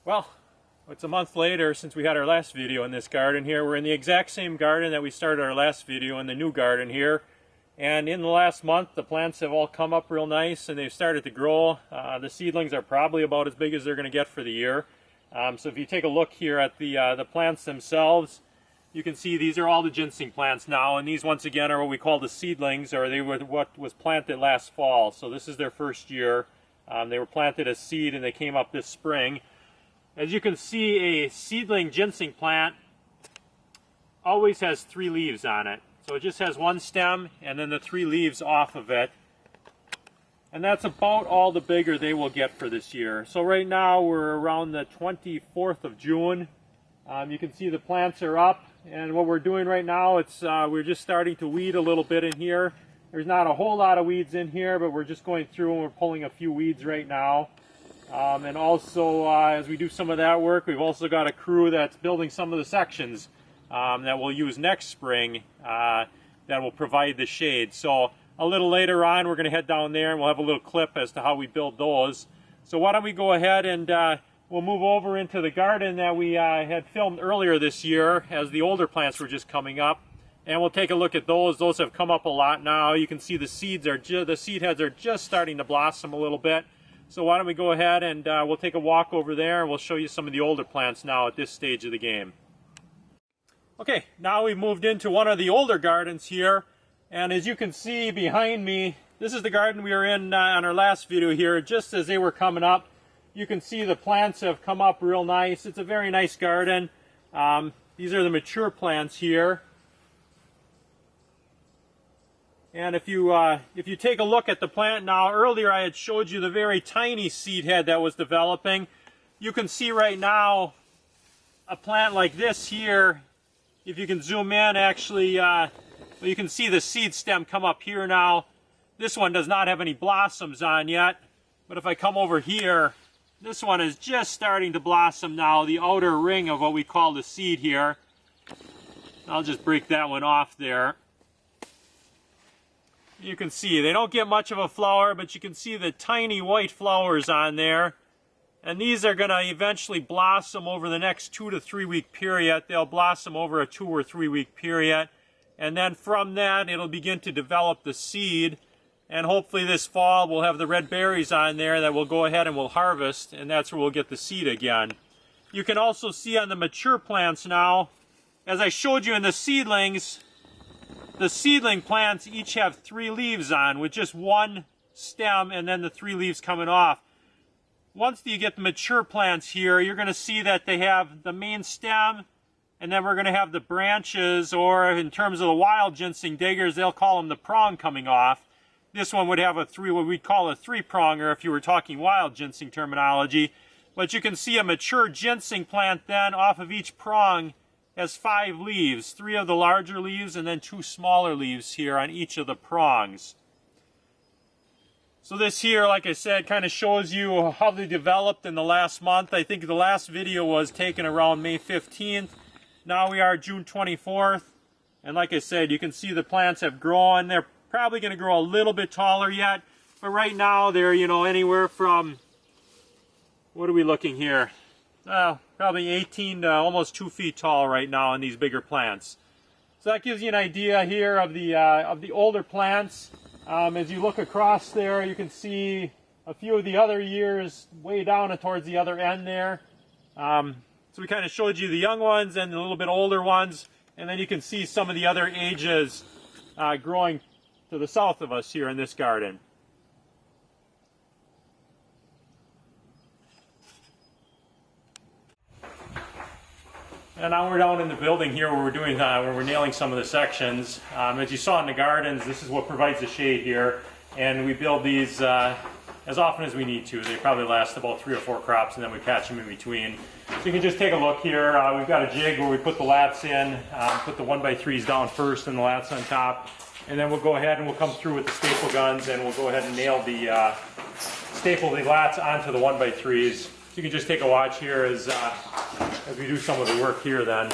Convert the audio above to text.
Well, it's a month later since we had our last video in this garden here. We're in the exact same garden that we started our last video in, the new garden here. And in the last month, the plants have all come up real nice and they've started to grow. The seedlings are probably about as big as they're going to get for the year. So if you take a look here at the plants themselves, you can see these are all the ginseng plants now. And these, once again, are what we call the seedlings, or they were what was planted last fall. So this is their first year. They were planted as seed and they came up this spring. As you can see, a seedling ginseng plant always has 3 leaves on it. So it just has one stem and then the 3 leaves off of it. And that's about all the bigger they will get for this year. So right now we're around the 24th of June. You can see the plants are up, and what we're doing right now, we're just starting to weed a little bit in here. There's not a whole lot of weeds in here, but we're just going through and we're pulling a few weeds right now. And also, as we do some of that work, we've also got a crew that's building some of the sections that we'll use next spring that will provide the shade. So a little later on, we're going to head down there and we'll have a little clip as to how we build those. So why don't we go ahead and we'll move over into the garden that we had filmed earlier this year as the older plants were just coming up. And we'll take a look at those. Those have come up a lot now. You can see the seed heads are just starting to blossom a little bit. So why don't we go ahead and we'll take a walk over there and we'll show you some of the older plants now at this stage of the game. Okay, now we've moved into one of the older gardens here, and as you can see behind me, this is the garden we were in on our last video here. Just as they were coming up, you can see the plants have come up real nice. It's a very nice garden. These are the mature plants here. And if you take a look at the plant now, earlier I had showed you the very tiny seed head that was developing. You can see right now a plant like this here. If you can zoom in, actually, you can see the seed stem come up here now. This one does not have any blossoms on yet, but if I come over here, this one is just starting to blossom now, the outer ring of what we call the seed here. I'll just break that one off there. You can see they don't get much of a flower, but you can see the tiny white flowers on there. And these are going to eventually blossom over the next 2 to 3 week period. They'll blossom over a 2 or 3 week period. And then from that, it'll begin to develop the seed. And hopefully this fall, we'll have the red berries on there that we'll go ahead and we'll harvest. And that's where we'll get the seed again. You can also see on the mature plants now, as I showed you in the seedlings, the seedling plants each have 3 leaves on with just one stem and then the 3 leaves coming off. Once you get the mature plants here, you're going to see that they have the main stem, and then we're going to have the branches, or in terms of the wild ginseng diggers, they'll call them the prong coming off. This one would have what we'd call a 3-pronger if you were talking wild ginseng terminology. But you can see a mature ginseng plant then off of each prong has 5 leaves, 3 of the larger leaves and then 2 smaller leaves here on each of the prongs. So this here, like I said, kind of shows you how they developed in the last month. I think the last video was taken around May 15th. Now we are June 24th. And like I said, you can see the plants have grown. They're probably going to grow a little bit taller yet. But right now they're, anywhere from, what are we looking here? Probably 18 to almost 2 feet tall right now in these bigger plants. So that gives you an idea here of the older plants. As you look across there, you can see a few of the other years way down and towards the other end there. So we kind of showed you the young ones and the little bit older ones, and then you can see some of the other ages growing to the south of us here in this garden. And now we're down in the building here where we're nailing some of the sections. As you saw in the gardens, this is what provides the shade here, and we build these as often as we need to. They probably last about 3 or 4 crops, and then we patch them in between. So you can just take a look here. We've got a jig where we put the lats in, put the 1x3s down first and the lats on top, and then we'll go ahead and we'll come through with the staple guns and we'll go ahead and staple the lats onto the 1x3s. So you can just take a watch here as we do some of the work here then.